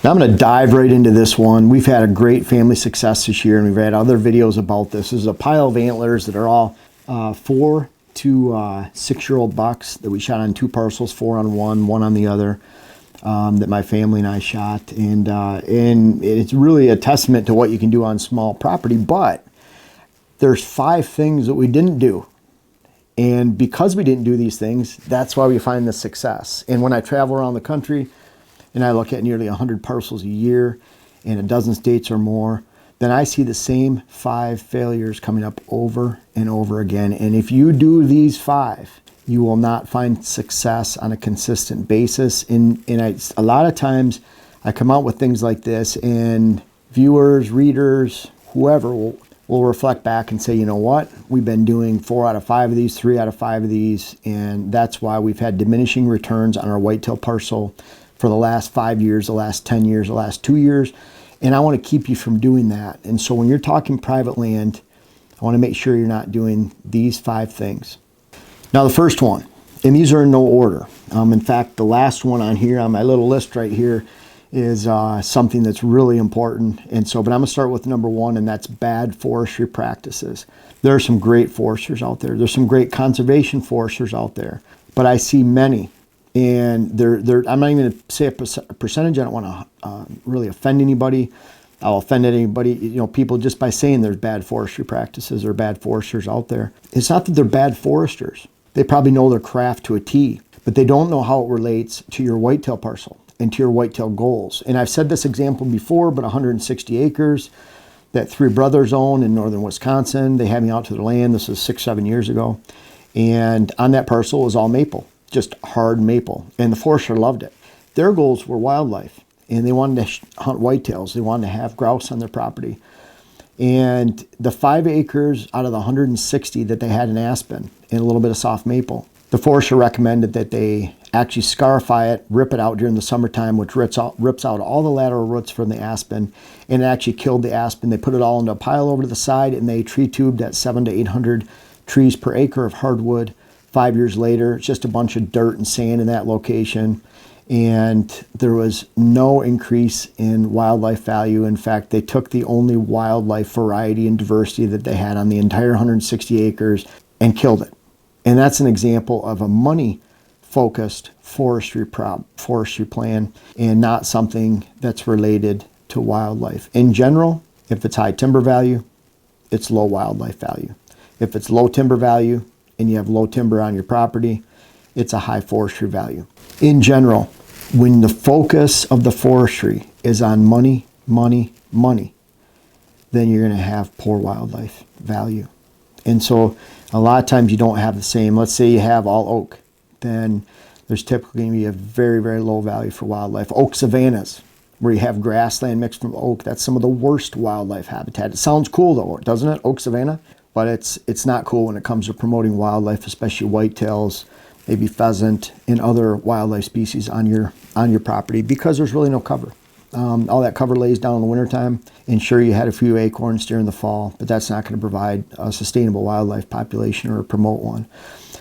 Now I'm going to dive right into this one. We've had a great family success this year, and we've had other videos about this. This is a pile of antlers that are all 4 to 6-year-old bucks that we shot on 2 parcels, 4 on one on the other, that my family and I shot. And it's really a testament to what you can do on small property. But there's 5 things that we didn't do. And because we didn't do these things, that's why we find the success. And when I travel around the country and I look at nearly 100 parcels a year in a dozen states or more, then I see the same 5 failures coming up over and over again. And if you do these 5, you will not find success on a consistent basis. And a lot of times I come out with things like this, and viewers, readers, whoever will reflect back and say, you know what, we've been doing 4 out of 5 of these, 3 out of 5 of these, and that's why we've had diminishing returns on our whitetail parcel for the last 5 years, the last 10 years, the last 2 years. And I want to keep you from doing that. And so when you're talking private land, I want to make sure you're not doing these 5 things. Now the first one, and these are in no order. In fact, the last one on here on my little list right here is something that's really important. And so, but I'm going to start with number 1, and that's bad forestry practices. There are some great foresters out there. There's some great conservation foresters out there, but I see many. And I'm not even going to say a percentage. I don't want to really offend anybody. I'll offend anybody, people just by saying there's bad forestry practices or bad foresters out there. It's not that they're bad foresters. They probably know their craft to a T, but they don't know how it relates to your whitetail parcel and to your whitetail goals. And I've said this example before, but 160 acres that 3 brothers own in northern Wisconsin. They had me out to their land. This was 6-7 years ago. And on that parcel was all maple. Just hard maple, and the forester loved it. Their goals were wildlife, and they wanted to hunt whitetails. They wanted to have grouse on their property. And the 5 acres out of the 160 that they had in aspen and a little bit of soft maple, the forester recommended that they actually scarify it, rip it out during the summertime, which rips out all the lateral roots from the aspen, and it actually killed the aspen. They put it all into a pile over to the side, and they tree tubed at 700 to 800 trees per acre of hardwood. 5 years later, it's just a bunch of dirt and sand in that location, and there was no increase in wildlife value. In fact, they took the only wildlife variety and diversity that they had on the entire 160 acres and killed it. And that's an example of a money-focused forestry plan, and not something that's related to wildlife. In general, if it's high timber value, it's low wildlife value. If it's low timber value, and you have low timber on your property, it's a high forestry value. In general, when the focus of the forestry is on money, money, money, then you're going to have poor wildlife value. And so a lot of times you don't have the same. Let's say you have all oak, then there's typically going to be a very, very low value for wildlife. Oak savannas, where you have grassland mixed from oak, that's some of the worst wildlife habitat. It sounds cool though, doesn't it? Oak savanna? But it's not cool when it comes to promoting wildlife, especially whitetails, maybe pheasant, and other wildlife species on your property, because there's really no cover. All that cover lays down in the wintertime, and sure, you had a few acorns during the fall, but that's not going to provide a sustainable wildlife population or promote one.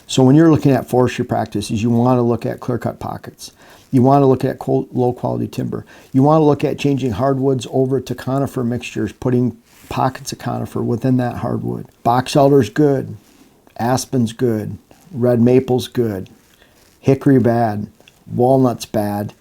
So when you're looking at forestry practices, you want to look at clear-cut pockets. You want to look at low-quality timber. You want to look at changing hardwoods over to conifer mixtures, putting pockets of conifer within that hardwood. Box elder's good, aspen's good, red maple's good, hickory bad, walnut's bad.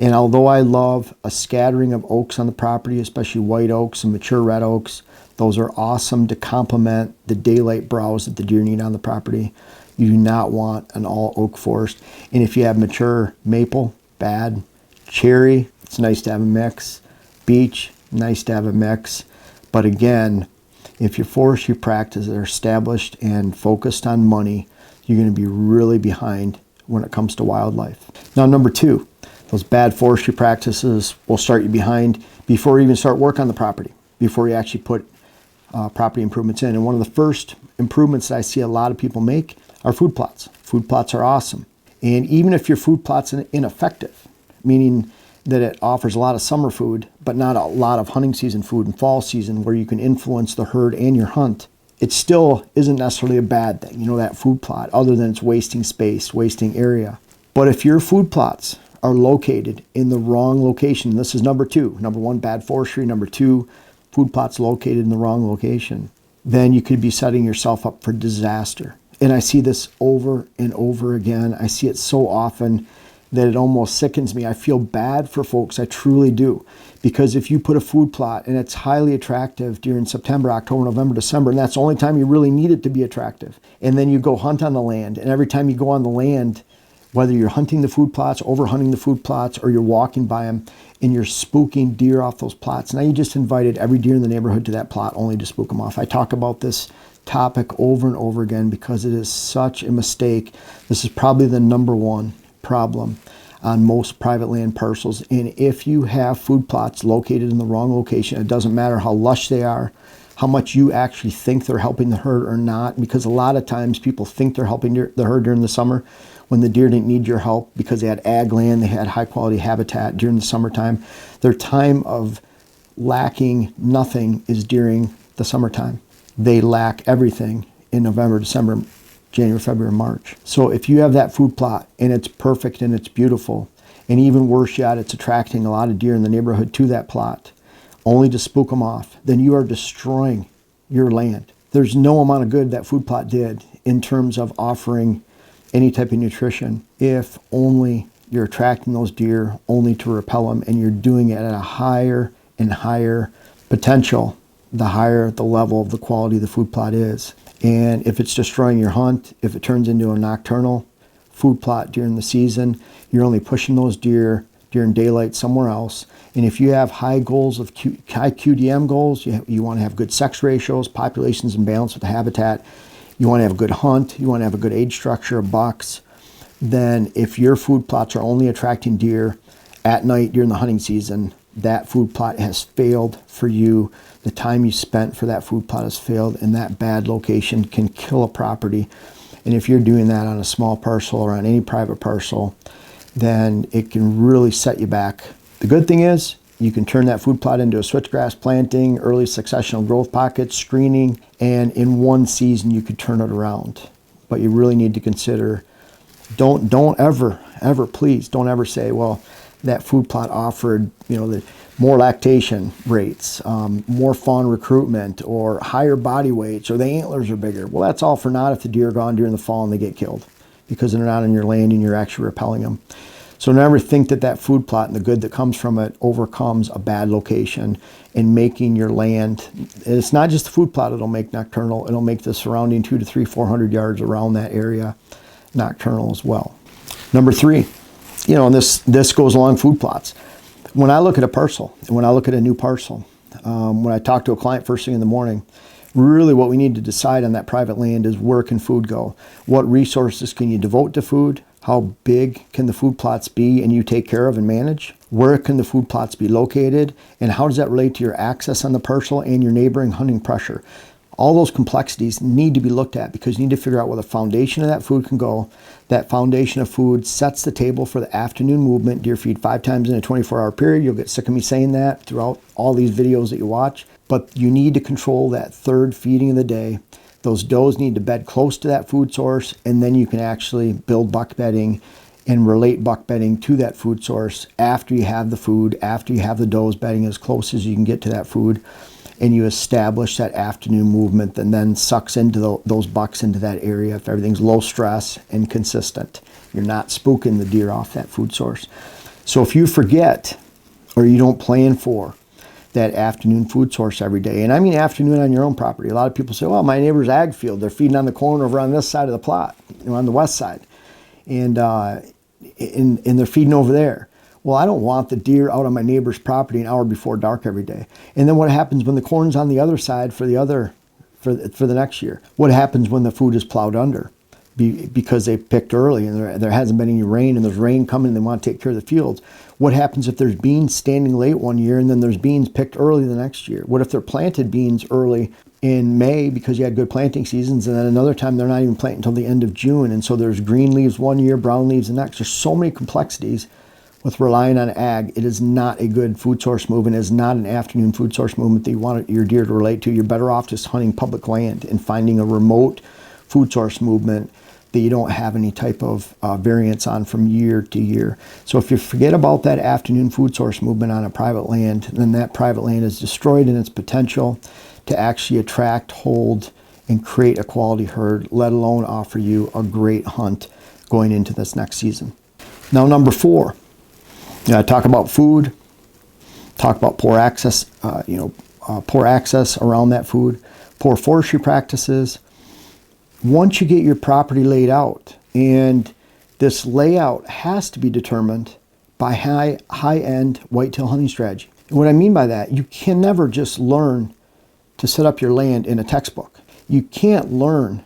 And although I love a scattering of oaks on the property, especially white oaks and mature red oaks, those are awesome to complement the daylight browse that the deer need on the property. You do not want an all oak forest. And if you have mature maple, bad. Cherry, it's nice to have a mix. Beech, nice to have a mix. But again, if your forestry practices are established and focused on money, you're going to be really behind when it comes to wildlife. Now, number 2, those bad forestry practices will start you behind before you even start work on the property, before you actually put property improvements in. And one of the first improvements that I see a lot of people make are food plots. Food plots are awesome. And even if your food plot's ineffective, meaning that it offers a lot of summer food, but not a lot of hunting season food and fall season where you can influence the herd and your hunt, it still isn't necessarily a bad thing, that food plot, other than it's wasting space, wasting area. But if your food plots are located in the wrong location, this is number two. Number one, bad forestry. Number two, food plots located in the wrong location, then you could be setting yourself up for disaster. And I see this over and over again. I see it so often that it almost sickens me. I feel bad for folks, I truly do. Because if you put a food plot and it's highly attractive during September, October, November, December, and that's the only time you really need it to be attractive, and then you go hunt on the land, and every time you go on the land, whether you're hunting the food plots, over hunting the food plots, or you're walking by them, and you're spooking deer off those plots, now you just invited every deer in the neighborhood to that plot only to spook them off. I talk about this topic over and over again because it is such a mistake. This is probably the number one problem on most private land parcels. And if you have food plots located in the wrong location, it doesn't matter how lush they are, how much you actually think they're helping the herd or not, because a lot of times people think they're helping the herd during the summer when the deer didn't need your help because they had ag land, they had high quality habitat during the summertime. Their time of lacking nothing is during the summertime. They lack everything in November, December, January, February, March. So if you have that food plot and it's perfect and it's beautiful, and even worse yet, it's attracting a lot of deer in the neighborhood to that plot, only to spook them off, then you are destroying your land. There's no amount of good that food plot did in terms of offering any type of nutrition if only you're attracting those deer only to repel them, and you're doing it at a higher and higher potential, the higher the level of the quality of the food plot is. And if it's destroying your hunt, if it turns into a nocturnal food plot during the season, you're only pushing those deer during daylight somewhere else. And if you have high goals of high QDM goals, you want to have good sex ratios, populations in balance with the habitat, you want to have a good hunt, you want to have a good age structure of bucks, then if your food plots are only attracting deer at night during the hunting season, that food plot has failed for you. The time you spent for that food plot has failed, and that bad location can kill a property. And if you're doing that on a small parcel or on any private parcel, then it can really set you back. The good thing is you can turn that food plot into a switchgrass planting, early successional growth pockets, screening, and in one season you could turn it around. But you really need to consider, don't ever, please, don't ever say, well, that food plot offered, the more lactation rates, more fawn recruitment, or higher body weights, or the antlers are bigger. Well, that's all for naught if the deer are gone during the fall and they get killed because they're not on your land and you're actually repelling them. So never think that food plot and the good that comes from it overcomes a bad location in making your land. It's not just the food plot it'll make nocturnal, it'll make the surrounding 200 to 300, 400 yards around that area nocturnal as well. Number three, and this goes along food plots. When I look at a parcel, and when I look at a new parcel, when I talk to a client first thing in the morning, really what we need to decide on that private land is where can food go? What resources can you devote to food? How big can the food plots be and you take care of and manage? Where can the food plots be located? And how does that relate to your access on the parcel and your neighboring hunting pressure? All those complexities need to be looked at because you need to figure out where the foundation of that food can go. That foundation of food sets the table for the afternoon movement. Deer feed 5 times in a 24-hour period. You'll get sick of me saying that throughout all these videos that you watch. But you need to control that third feeding of the day. Those does need to bed close to that food source, and then you can actually build buck bedding and relate buck bedding to that food source after you have the food, after you have the does bedding as close as you can get to that food, and you establish that afternoon movement and then sucks into those bucks into that area if everything's low stress and consistent. You're not spooking the deer off that food source. So if you forget or you don't plan for that afternoon food source every day, and I mean afternoon on your own property. A lot of people say, well, my neighbor's ag field, they're feeding on the corn over on this side of the plot, on the west side, and they're feeding over there. Well, I don't want the deer out on my neighbor's property an hour before dark every day. And then what happens when the corn's on the other side for the next year? What happens when the food is plowed under? Because they picked early and there hasn't been any rain and there's rain coming and they want to take care of the fields. What happens if there's beans standing late one year and then there's beans picked early the next year? What if they're planted beans early in May because you had good planting seasons, and then another time they're not even planting until the end of June, and so there's green leaves one year, brown leaves the next? There's so many complexities with relying on ag. It is not a good food source movement. It is not an afternoon food source movement that you want your deer to relate to. You're better off just hunting public land and finding a remote food source movement that you don't have any type of variance on from year to year. So if you forget about that afternoon food source movement on a private land, then that private land is destroyed in its potential to actually attract, hold, and create a quality herd, let alone offer you a great hunt going into this next season. Now, number 4, talk about food, talk about poor access, poor access around that food, poor forestry practices. Once you get your property laid out, and this layout has to be determined by high-end whitetail hunting strategy. And what I mean by that, you can never just learn to set up your land in a textbook. You can't learn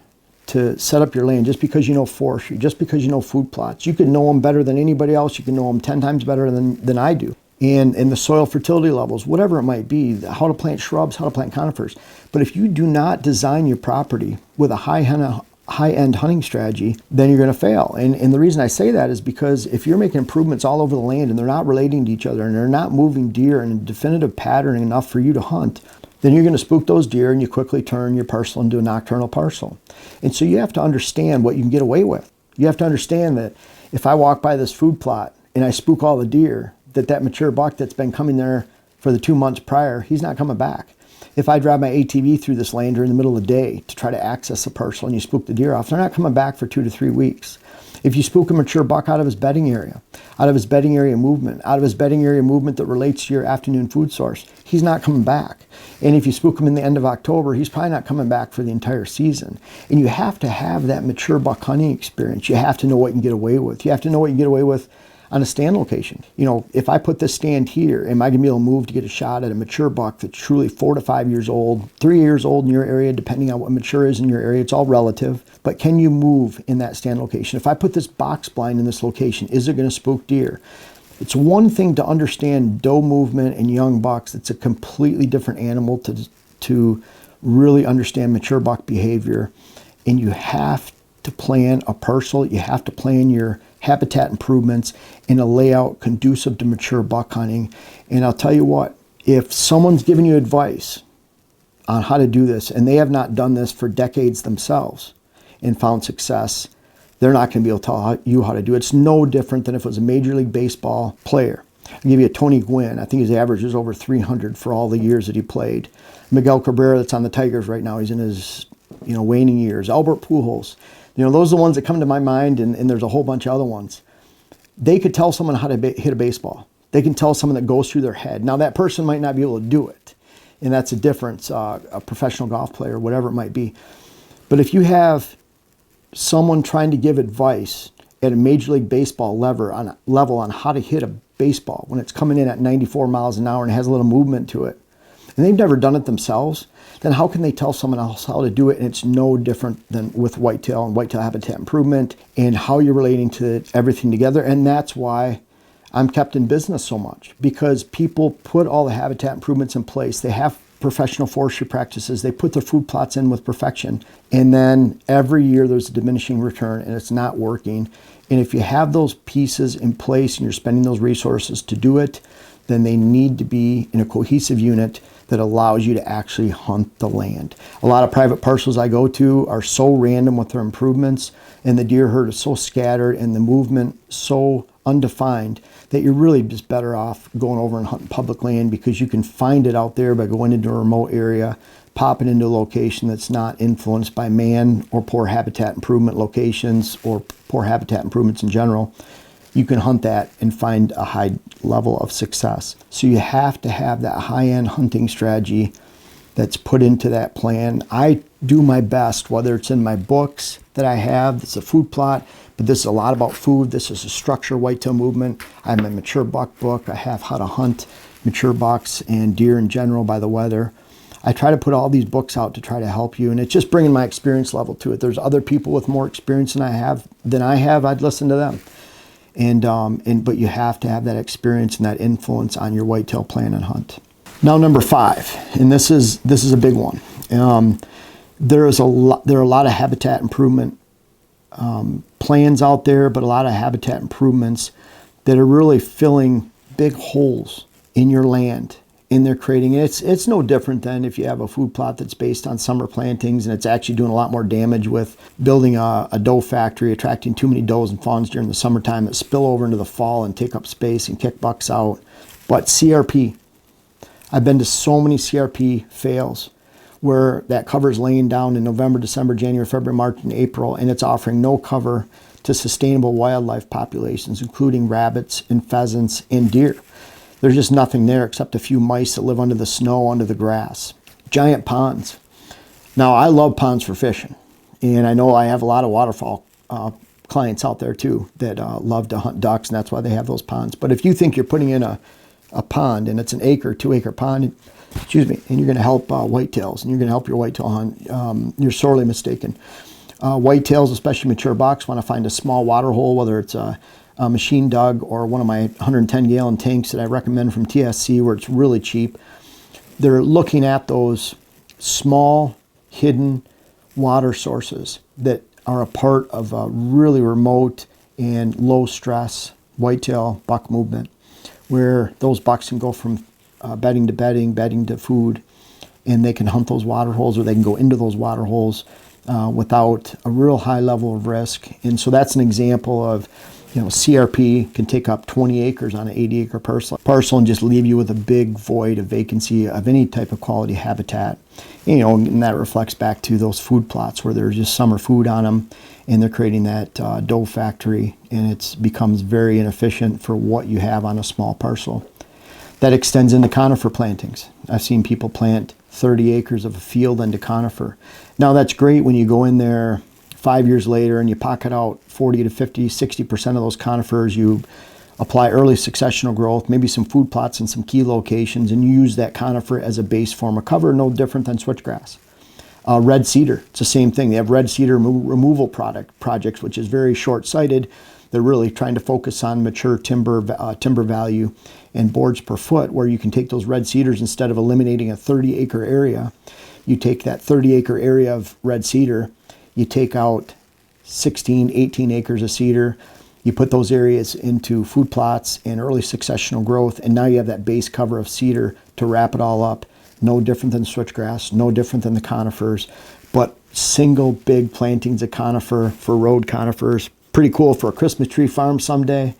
to set up your land just because you know forestry, just because you know food plots. You can know them better than anybody else. You can know them 10 times better than I do. And the soil fertility levels, whatever it might be, how to plant shrubs, how to plant conifers. But if you do not design your property with a high-end hunting strategy, then you're going to fail. And the reason I say that is because if you're making improvements all over the land and they're not relating to each other and they're not moving deer in a definitive pattern enough for you to hunt, then you're going to spook those deer and you quickly turn your parcel into a nocturnal parcel. And so you have to understand what you can get away with. You have to understand that if I walk by this food plot and I spook all the deer, that mature buck that's been coming there for the 2 months prior, he's not coming back. If I drive my ATV through this land during the middle of the day to try to access a parcel and you spook the deer off, they're not coming back for 2 to 3 weeks. If you spook a mature buck out of his bedding area, movement that relates to your afternoon food source, he's not coming back. And if you spook him in the end of October, he's probably not coming back for the entire season. And you have to have that mature buck hunting experience. You have to know what you can get away with. You have to know what you can get away with on a stand location. If I put this stand here, am I going to be able to move to get a shot at a mature buck that's truly 4 to 5 years old, 3 years old in your area, depending on what mature is in your area? It's all relative. But can you move in that stand location? If I put this box blind in this location, is it going to spook deer? It's one thing to understand doe movement and young bucks. It's a completely different animal to really understand mature buck behavior. And you have to plan a parcel. You have to plan your habitat improvements in a layout conducive to mature buck hunting. And I'll tell you what, if someone's giving you advice on how to do this and they have not done this for decades themselves and found success, they're not going to be able to tell you how to do it. It's no different than if it was a Major League Baseball player. I'll give you a Tony Gwynn. I think his average is over 300 for all the years that he played. Miguel Cabrera, that's on the Tigers right now. He's in his waning years. Albert Pujols. Those are the ones that come to my mind, and there's a whole bunch of other ones. They could tell someone how to hit a baseball. They can tell someone that goes through their head. Now, that person might not be able to do it, and that's a difference, a professional golf player, whatever it might be. But if you have someone trying to give advice at a Major League Baseball level on how to hit a baseball when it's coming in at 94 miles an hour and it has a little movement to it, and they've never done it themselves, then how can they tell someone else how to do it? And it's no different than with whitetail and whitetail habitat improvement and how you're relating to everything together. And that's why I'm kept in business so much, because people put all the habitat improvements in place. They have professional forestry practices. They put their food plots in with perfection. And then every year there's a diminishing return and it's not working. And if you have those pieces in place and you're spending those resources to do it, then they need to be in a cohesive unit that allows you to actually hunt the land. A lot of private parcels I go to are so random with their improvements, and the deer herd is so scattered and the movement so undefined that you're really just better off going over and hunting public land, because you can find it out there by going into a remote area, popping into a location that's not influenced by man or poor habitat improvement locations or poor habitat improvements in general. You can hunt that and find a high level of success. So you have to have that high-end hunting strategy that's put into that plan. I do my best, whether it's in my books that I have, it's a food plot, but this is a lot about food. This is a structure whitetail movement. I have my mature buck book. I have how to hunt mature bucks and deer in general by the weather. I try to put all these books out to try to help you, and it's just bringing my experience level to it. There's other people with more experience than I have. I'd listen to them. But you have to have that experience and that influence on your whitetail plan and hunt. Now, number 5, and this is a big one. There are a lot of habitat improvement plans out there, but a lot of habitat improvements that are really filling big holes in your land and they're creating it. It's no different than if you have a food plot that's based on summer plantings, and it's actually doing a lot more damage with building a doe factory, attracting too many does and fawns during the summertime that spill over into the fall and take up space and kick bucks out. But CRP, I've been to so many CRP fails where that cover is laying down in November, December, January, February, March, and April, and it's offering no cover to sustainable wildlife populations, including rabbits and pheasants and deer. There's just nothing there except a few mice that live under the snow, under the grass. Giant ponds. Now, I love ponds for fishing, and I know I have a lot of waterfowl clients out there too that love to hunt ducks, and that's why they have those ponds. But if you think you're putting in a pond and it's an 2-acre pond, excuse me, and you're going to help whitetails and you're going to help your whitetail hunt, you're sorely mistaken. Whitetails, especially mature bucks, want to find a small water hole, whether it's a machine dug or one of my 110-gallon tanks that I recommend from TSC where it's really cheap. They're looking at those small, hidden water sources that are a part of a really remote and low-stress whitetail buck movement, where those bucks can go from bedding to bedding, bedding to food, and they can hunt those water holes, or they can go into those water holes without a real high level of risk. And so that's an example of, CRP can take up 20 acres on an 80-acre parcel and just leave you with a big void of vacancy of any type of quality habitat. And that reflects back to those food plots where there's just summer food on them, and they're creating that doe factory, and it becomes very inefficient for what you have on a small parcel. That extends into conifer plantings. I've seen people plant 30 acres of a field into conifer. Now, that's great when you go in there 5 years later and you pocket out 40 to 50, 60% of those conifers. You apply early successional growth, maybe some food plots in some key locations, and you use that conifer as a base form of cover, no different than switchgrass. Red cedar, it's the same thing. They have red cedar removal projects, which is very short-sighted. They're really trying to focus on mature timber value and boards per foot, where you can take those red cedars, instead of eliminating a 30-acre area, you take that 30-acre area of red cedar, you take out 16, 18 acres of cedar, you put those areas into food plots and early successional growth, and now you have that base cover of cedar to wrap it all up. No different than switchgrass, no different than the conifers, but single big plantings of conifer for road conifers. Pretty cool for a Christmas tree farm someday.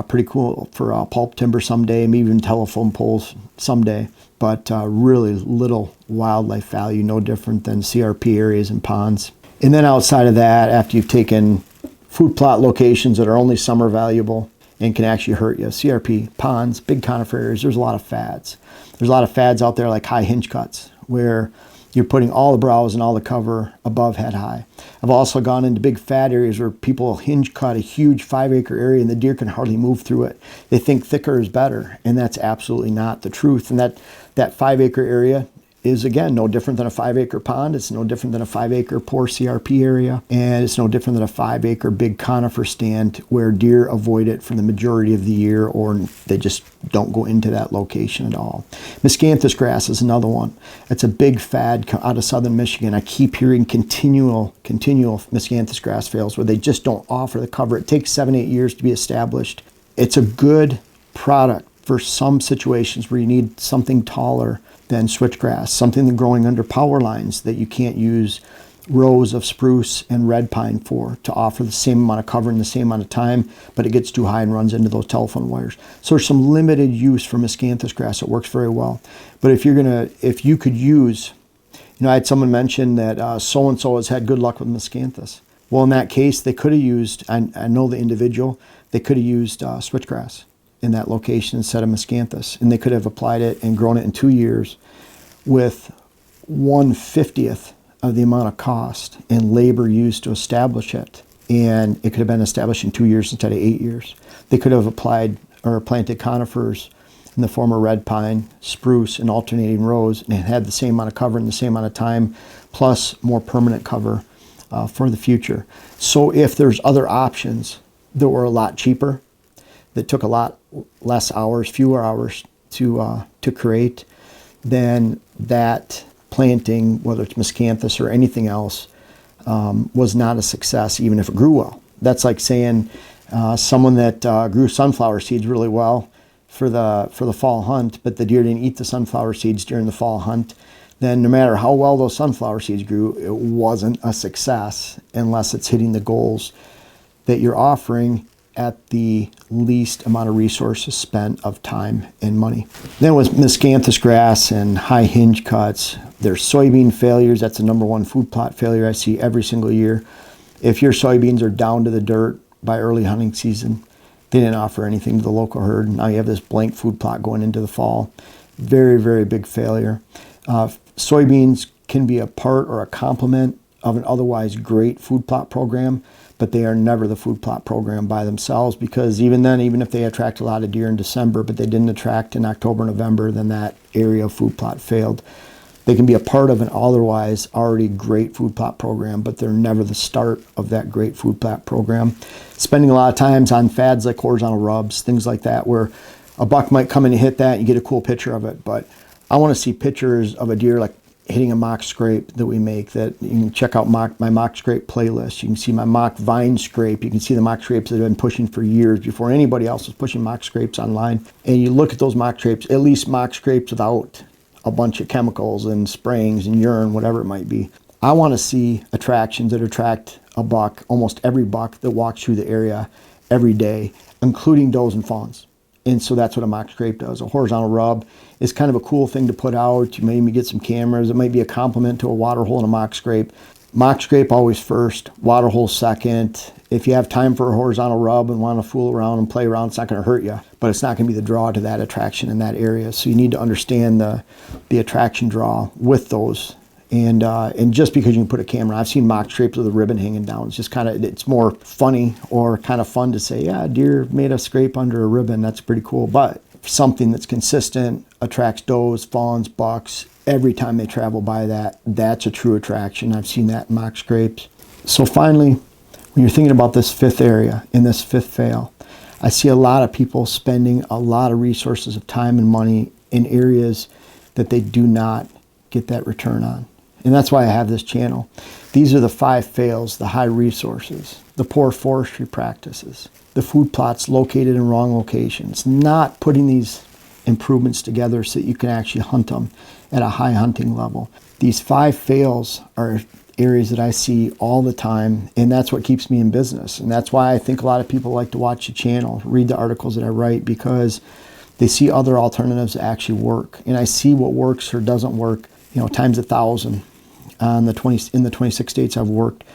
Pretty cool for pulp timber someday, maybe even telephone poles someday. But really little wildlife value, no different than CRP areas and ponds. And then outside of that, after you've taken food plot locations that are only summer valuable and can actually hurt you, CRP, ponds, big conifer areas, there's a lot of fads. There's a lot of fads out there like high hinge cuts, where you're putting all the browse and all the cover above head high. I've also gone into big fad areas where people hinge cut a huge 5-acre area and the deer can hardly move through it. They think thicker is better, and that's absolutely not the truth. And that 5-acre area is, again, no different than a 5-acre pond. It's no different than a 5-acre poor CRP area. And it's no different than a 5-acre big conifer stand where deer avoid it for the majority of the year, or they just don't go into that location at all. Miscanthus grass is another one. It's a big fad out of southern Michigan. I keep hearing continual miscanthus grass fails where they just don't offer the cover. It takes 7-8 years to be established. It's a good product for some situations where you need something taller than switchgrass, something growing under power lines that you can't use rows of spruce and red pine for to offer the same amount of cover in the same amount of time, but it gets too high and runs into those telephone wires. So there's some limited use for miscanthus grass. It works very well. But if you could use, I had someone mention that so-and-so has had good luck with miscanthus. Well, in that case, they could have used, I know the individual, they could have used switchgrass in that location instead of miscanthus, and they could have applied it and grown it in 2 years with 1/50th of the amount of cost and labor used to establish it, and it could have been established in 2 years instead of 8 years. They could have applied or planted conifers in the form of red pine, spruce, and alternating rows, and it had the same amount of cover in the same amount of time, plus more permanent cover for the future. So if there's other options that were a lot cheaper, that took a lot less hours, fewer hours to create, then that planting, whether it's miscanthus or anything else, was not a success, even if it grew well. That's like saying someone that grew sunflower seeds really well for the fall hunt, but the deer didn't eat the sunflower seeds during the fall hunt, then no matter how well those sunflower seeds grew, it wasn't a success unless it's hitting the goals that you're offering at the least amount of resources spent of time and money. Then with Miscanthus grass and high hinge cuts, there's soybean failures. That's the #1 food plot failure I see every single year. If your soybeans are down to the dirt by early hunting season, they didn't offer anything to the local herd. Now you have this blank food plot going into the fall. Very, very big failure. Soybeans can be a part or a complement of an otherwise great food plot program, but they are never the food plot program by themselves, because even then, even if they attract a lot of deer in December, but they didn't attract in October, November, then that area of food plot failed. They can be a part of an otherwise already great food plot program, but they're never the start of that great food plot program. Spending a lot of times on fads like horizontal rubs, things like that, where a buck might come in and hit that and you get a cool picture of it. But I want to see pictures of a deer like hitting a mock scrape that we make, that you can check out my mock scrape playlist. You can see my mock vine scrape. You can see the mock scrapes that I've been pushing for years before anybody else was pushing mock scrapes online. And you look at those mock scrapes, at least mock scrapes without a bunch of chemicals and sprayings and urine, whatever it might be. I want to see attractions that attract a buck, almost every buck that walks through the area every day, including does and fawns. And so that's what a mock scrape does. A horizontal rub is kind of a cool thing to put out. You maybe get some cameras. It might be a complement to a water hole and a mock scrape. Mock scrape always first, water hole second. If you have time for a horizontal rub and want to fool around and play around, it's not going to hurt you, but it's not going to be the draw to that attraction in that area. So you need to understand the attraction draw with those. And just because you can put a camera, I've seen mock scrapes with a ribbon hanging down. It's just kind of, it's more funny or kind of fun to say, yeah, deer made a scrape under a ribbon. That's pretty cool. But something that's consistent, attracts does, fawns, bucks, every time they travel by that, that's a true attraction. I've seen that in mock scrapes. So finally, when you're thinking about this fifth area, in this fifth fail, I see a lot of people spending a lot of resources of time and money in areas that they do not get that return on. And that's why I have this channel. These are the 5 fails: the high resources, the poor forestry practices, the food plots located in wrong locations, not putting these improvements together so that you can actually hunt them at a high hunting level. These 5 fails are areas that I see all the time, and that's what keeps me in business. And that's why I think a lot of people like to watch the channel, read the articles that I write, because they see other alternatives that actually work. And I see what works or doesn't work, times 1,000 on in the 26 states I've worked.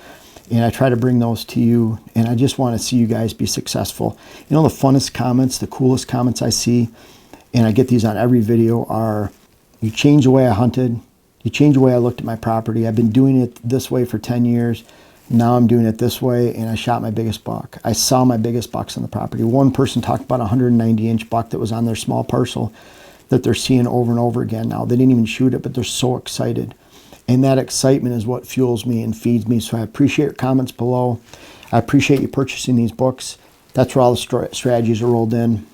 And I try to bring those to you, and I just want to see you guys be successful. The funnest comments, the coolest comments I see, and I get these on every video, are, you changed the way I hunted, you changed the way I looked at my property, I've been doing it this way for 10 years, now I'm doing it this way, and I shot my biggest buck. I saw my biggest bucks on the property. One person talked about a 190-inch buck that was on their small parcel that they're seeing over and over again now. They didn't even shoot it, but they're so excited. And that excitement is what fuels me and feeds me. So I appreciate your comments below. I appreciate you purchasing these books. That's where all the strategies are rolled in.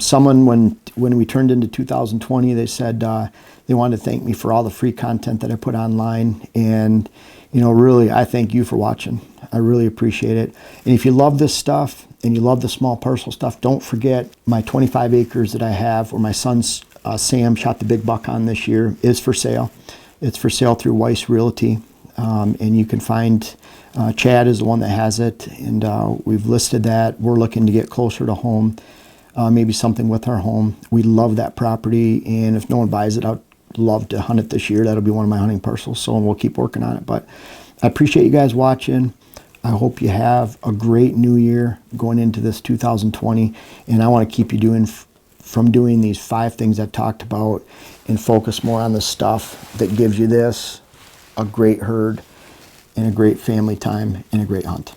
Someone, when we turned into 2020, they said they wanted to thank me for all the free content that I put online. And, really, I thank you for watching. I really appreciate it. And if you love this stuff and you love the small parcel stuff, don't forget my 25 acres that I have, where my son Sam shot the big buck on this year, is for sale. It's for sale through Weiss Realty, and you can find, Chad is the one that has it, and we've listed that. We're looking to get closer to home, maybe something with our home. We love that property, and if no one buys it, I'd love to hunt it this year. That'll be one of my hunting parcels, so we'll keep working on it. But I appreciate you guys watching. I hope you have a great new year going into this 2020, and I want to keep you from doing these 5 things I've talked about, and focus more on the stuff that gives you a great herd and a great family time and a great hunt.